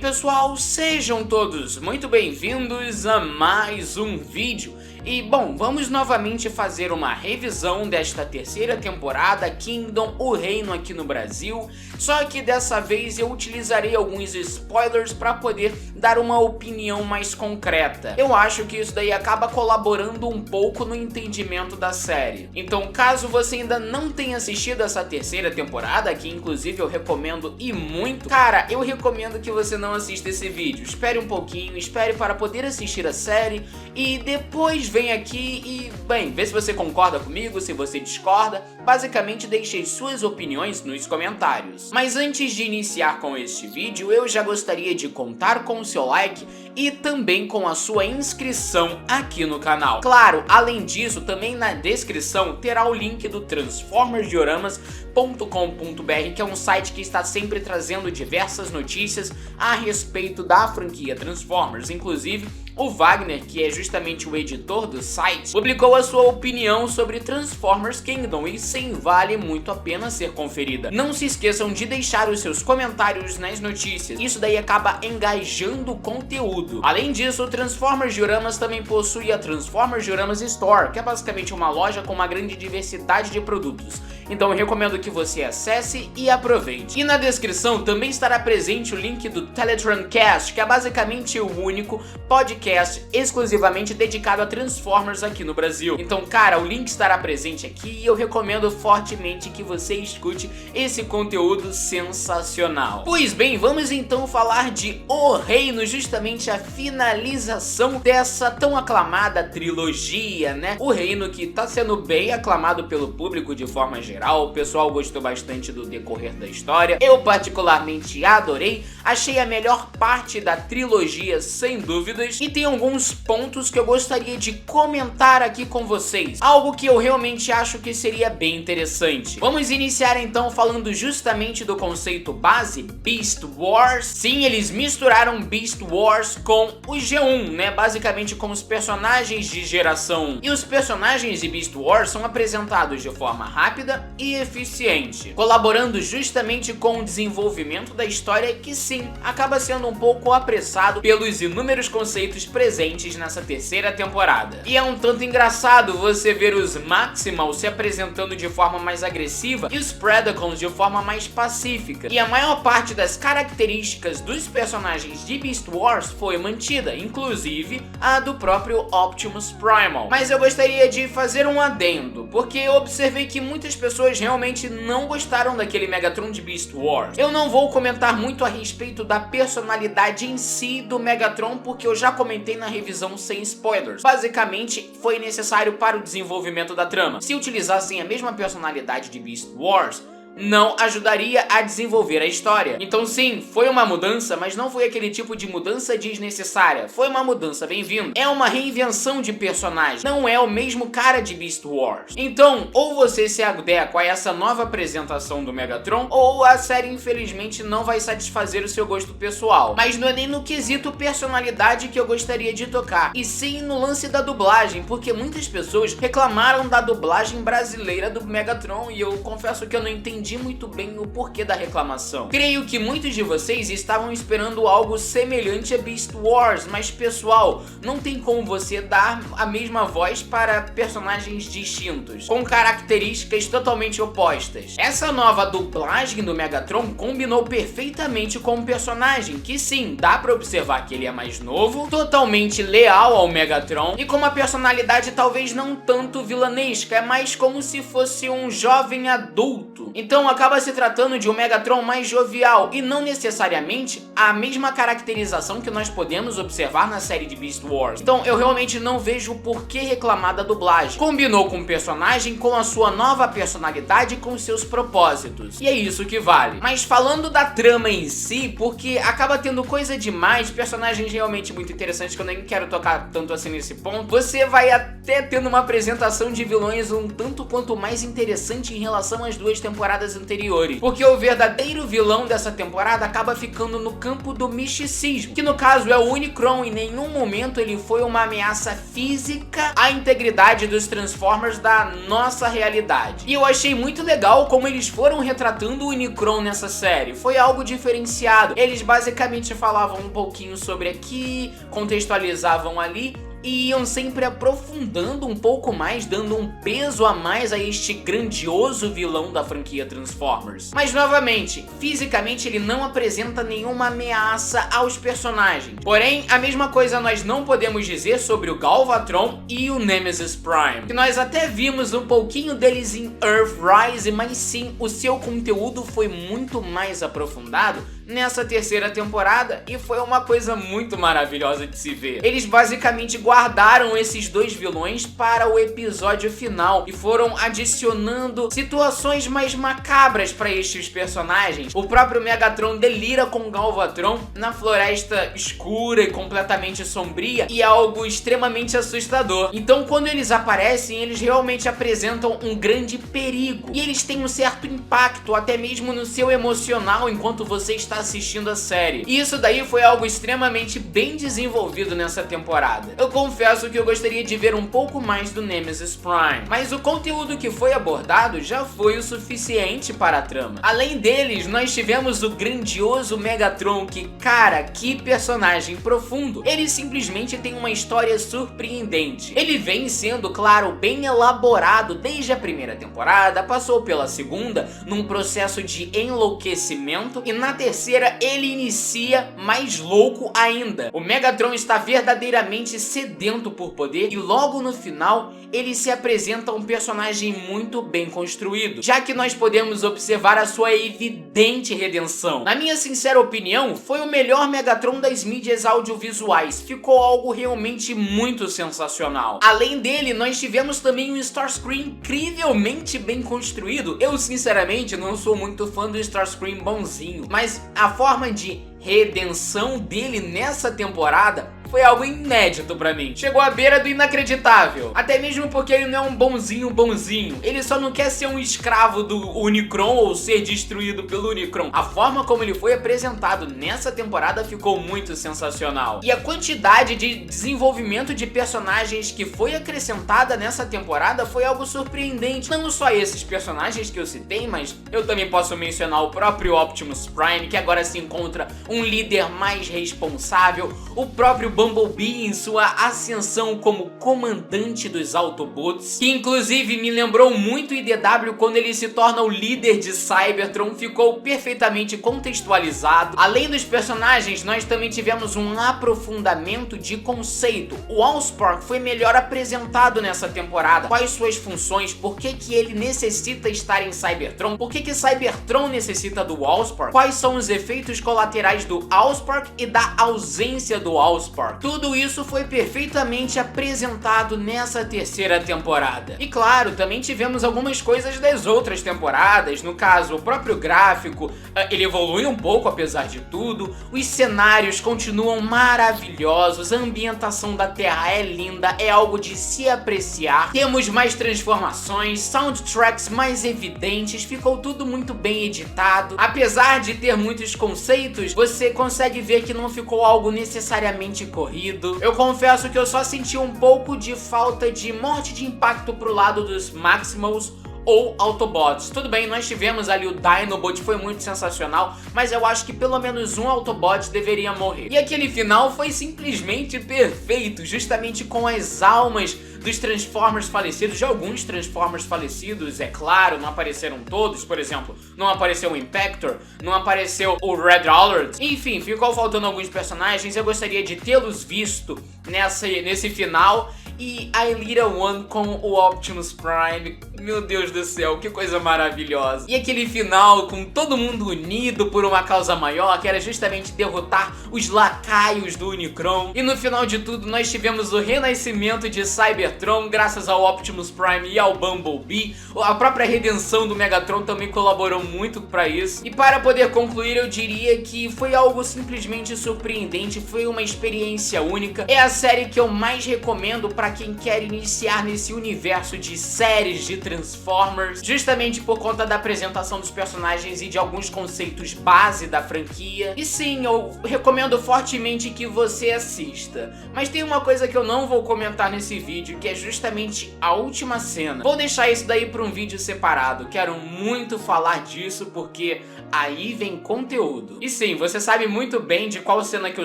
pessoal, sejam todos muito bem-vindos a mais um vídeo. E bom, vamos novamente fazer uma revisão desta terceira temporada Kingdom, o Reino aqui no Brasil. Só que dessa vez eu utilizarei alguns spoilers para poder dar uma opinião mais concreta. Eu acho que isso daí acaba colaborando um pouco no entendimento da série. Então, caso você ainda não tenha assistido essa terceira temporada, que inclusive eu recomendo e muito, cara, eu recomendo que você não assista esse vídeo. Espere um pouquinho, espere para poder assistir a série e depois vem aqui e, bem, vê se você concorda comigo, se você discorda. Basicamente, deixe suas opiniões nos comentários. Mas antes de iniciar com este vídeo, eu já gostaria de contar com o seu like e também com a sua inscrição aqui no canal. Claro, além disso, também na descrição terá o link do transformersdioramas.com.br, que é um site que está sempre trazendo diversas notícias a respeito da franquia Transformers. Inclusive, o Wagner, que é justamente o editor do site, publicou a sua opinião sobre Transformers Kingdom e sim, vale muito a pena ser conferida. Não se esqueçam de deixar os seus comentários nas notícias, isso daí acaba engajando o conteúdo. Além disso, o Transformers Dioramas também possui a Transformers Dioramas Store, que é basicamente uma loja com uma grande diversidade de produtos. Então eu recomendo que você acesse e aproveite. E na descrição também estará presente o link do Teletrancast, que é basicamente o único podcast exclusivamente dedicado a Transformers aqui no Brasil. Então, cara, o link estará presente aqui e eu recomendo fortemente que você escute esse conteúdo sensacional. Pois bem, vamos então falar de O Reino, justamente a finalização dessa tão aclamada trilogia, né? O Reino que tá sendo bem aclamado pelo público de forma geral, o pessoal gostou bastante do decorrer da história. Eu particularmente adorei, achei a melhor parte da trilogia sem dúvidas e tem alguns pontos que eu gostaria de comentar aqui com vocês, algo que eu realmente acho que seria bem interessante. Vamos iniciar então falando justamente do conceito base, Beast Wars. Sim, eles misturaram Beast Wars com o G1, né, basicamente com os personagens de geração 1. E os personagens de Beast Wars são apresentados de forma rápida e eficiente, colaborando justamente com o desenvolvimento da história que sim, acaba sendo um pouco apressado pelos inúmeros conceitos presentes nessa terceira temporada. E é um tanto engraçado você ver os Maximals se apresentando de forma mais agressiva e os Predacons de forma mais pacífica. E a maior parte das características dos personagens de Beast Wars foi mantida, inclusive a do próprio Optimus Primal. Mas eu gostaria de fazer um adendo, porque eu observei que muitas pessoas realmente não gostaram daquele Megatron de Beast Wars. Eu não vou comentar muito a respeito da personalidade em si do Megatron, porque eu já comentei na revisão sem spoilers. Basicamente, foi necessário para o desenvolvimento da trama. Se utilizassem a mesma personalidade de Beast Wars, não ajudaria a desenvolver a história. Então sim, foi uma mudança, mas não foi aquele tipo de mudança desnecessária. Foi uma mudança bem-vinda. É uma reinvenção de personagem. Não é o mesmo cara de Beast Wars. Então, ou você se adequa a essa nova apresentação do Megatron, ou a série infelizmente não vai satisfazer o seu gosto pessoal. Mas não é nem no quesito personalidade que eu gostaria de tocar, e sim no lance da dublagem, porque muitas pessoas reclamaram da dublagem brasileira do Megatron e eu confesso que eu não entendi muito bem o porquê da reclamação. Creio que muitos de vocês estavam esperando algo semelhante a Beast Wars, mas pessoal, não tem como você dar a mesma voz para personagens distintos, com características totalmente opostas. Essa nova dublagem do Megatron combinou perfeitamente com o personagem, que sim, dá pra observar que ele é mais novo, totalmente leal ao Megatron e com uma personalidade talvez não tanto vilanesca, é mais como se fosse um jovem adulto. Então acaba se tratando de um Megatron mais jovial e não necessariamente a mesma caracterização que nós podemos observar na série de Beast Wars. Então eu realmente não vejo por que reclamar da dublagem. Combinou com o personagem, com a sua nova personalidade e com seus propósitos. E é isso que vale. Mas falando da trama em si, porque acaba tendo coisa demais, personagens realmente muito interessantes que eu nem quero tocar tanto assim nesse ponto, você vai até tendo uma apresentação de vilões um tanto quanto mais interessante em relação às duas temporadas temporadas anteriores, porque o verdadeiro vilão dessa temporada acaba ficando no campo do misticismo, que no caso é o Unicron. Em nenhum momento ele foi uma ameaça física à integridade dos Transformers da nossa realidade. E eu achei muito legal como eles foram retratando o Unicron nessa série. Foi algo diferenciado. Eles basicamente falavam um pouquinho sobre aqui, contextualizavam ali e iam sempre aprofundando um pouco mais, dando um peso a mais a este grandioso vilão da franquia Transformers. Mas novamente, fisicamente ele não apresenta nenhuma ameaça aos personagens. Porém, a mesma coisa nós não podemos dizer sobre o Galvatron e o Nemesis Prime, que nós até vimos um pouquinho deles em Earthrise, mas sim, o seu conteúdo foi muito mais aprofundado nessa terceira temporada e foi uma coisa muito maravilhosa de se ver. Eles basicamente guardaram esses dois vilões para o episódio final e foram adicionando situações mais macabras para estes personagens. O próprio Megatron delira com o Galvatron na floresta escura e completamente sombria, e é algo extremamente assustador. Então quando eles aparecem, eles realmente apresentam um grande perigo e eles têm um certo impacto até mesmo no seu emocional enquanto você está assistindo a série. E isso daí foi algo extremamente bem desenvolvido nessa temporada. Eu confesso que eu gostaria de ver um pouco mais do Nemesis Prime, mas o conteúdo que foi abordado já foi o suficiente para a trama. Além deles, nós tivemos o grandioso Megatron, que, cara, que personagem profundo. Ele simplesmente tem uma história surpreendente. Ele vem sendo, claro, bem elaborado desde a primeira temporada, passou pela segunda num processo de enlouquecimento e na terceira ele inicia mais louco ainda. O Megatron está verdadeiramente sedento por poder e logo no final ele se apresenta um personagem muito bem construído, já que nós podemos observar a sua evidente redenção. Na minha sincera opinião, foi o melhor Megatron das mídias audiovisuais. Ficou algo realmente muito sensacional. Além dele, nós tivemos também um Starscream incrivelmente bem construído. Eu sinceramente não sou muito fã do Starscream bonzinho, mas a forma de redenção dele nessa temporada foi algo inédito pra mim. Chegou à beira do inacreditável. Até mesmo porque ele não é um bonzinho. Ele só não quer ser um escravo do Unicron ou ser destruído pelo Unicron. A forma como ele foi apresentado nessa temporada ficou muito sensacional. E a quantidade de desenvolvimento de personagens que foi acrescentada nessa temporada foi algo surpreendente. Não só esses personagens que eu citei, mas eu também posso mencionar o próprio Optimus Prime, que agora se encontra um líder mais responsável, o próprio Bumblebee em sua ascensão como comandante dos Autobots, que inclusive me lembrou muito IDW quando ele se torna o líder de Cybertron, ficou perfeitamente contextualizado. Além dos personagens, nós também tivemos um aprofundamento de conceito. O Allspark foi melhor apresentado nessa temporada. Quais suas funções, por que ele necessita estar em Cybertron, por que Cybertron necessita do Allspark, quais são os efeitos colaterais do Allspark e da ausência do Allspark. Tudo isso foi perfeitamente apresentado nessa terceira temporada. E claro, também tivemos algumas coisas das outras temporadas. No caso, o próprio gráfico, ele evolui um pouco apesar de tudo. Os cenários continuam maravilhosos. A ambientação da Terra é linda, é algo de se apreciar. Temos mais transformações, soundtracks mais evidentes. Ficou tudo muito bem editado. Apesar de ter muitos conceitos, você consegue ver que não ficou algo necessariamente corrido. Eu confesso que eu só senti um pouco de falta de morte de impacto pro lado dos Maximals ou Autobots. Tudo bem, nós tivemos ali o Dinobot, foi muito sensacional, mas eu acho que pelo menos um Autobot deveria morrer. E aquele final foi simplesmente perfeito, justamente com as almas dos Transformers falecidos, de alguns Transformers falecidos, é claro, não apareceram todos, por exemplo, não apareceu o Impactor, não apareceu o Red Alert, enfim, ficou faltando alguns personagens. Eu gostaria de tê-los visto nesse final. E a Little One com o Optimus Prime, meu Deus do céu, que coisa maravilhosa. E aquele final com todo mundo unido por uma causa maior, que era justamente derrotar os lacaios do Unicron. E no final de tudo nós tivemos o renascimento de Cybertron graças ao Optimus Prime e ao Bumblebee. A própria redenção do Megatron também colaborou muito para isso. E para poder concluir, eu diria que foi algo simplesmente surpreendente, foi uma experiência única. É a série que eu mais recomendo para para quem quer iniciar nesse universo de séries de Transformers, justamente por conta da apresentação dos personagens e de alguns conceitos base da franquia. E sim, eu recomendo fortemente que você assista. Mas tem uma coisa que eu não vou comentar nesse vídeo, que é justamente a última cena. Vou deixar isso daí para um vídeo separado. Quero muito falar disso porque aí vem conteúdo. E sim, você sabe muito bem de qual cena que eu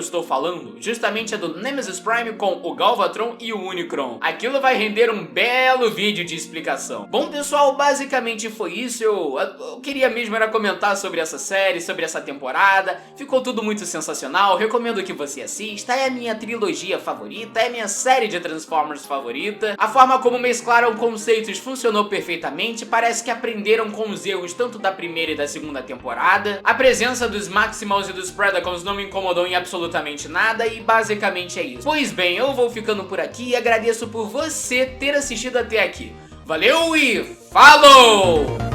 estou falando. Justamente é do Nemesis Prime com o Galvatron e o Unicron. Aquilo vai render um belo vídeo de explicação. Bom, pessoal, basicamente foi isso. Eu queria mesmo era comentar sobre essa série, sobre essa temporada. Ficou tudo muito sensacional. Recomendo que você assista. É a minha trilogia favorita, é a minha série de Transformers favorita. A forma como mesclaram conceitos funcionou perfeitamente. Parece que aprenderam com os erros tanto da primeira e da segunda temporada. A presença dos Maximals e dos Predacons não me incomodou em absolutamente nada e basicamente é isso. Pois bem, eu vou ficando por aqui e agradeço por você ter assistido até aqui. Valeu e falou!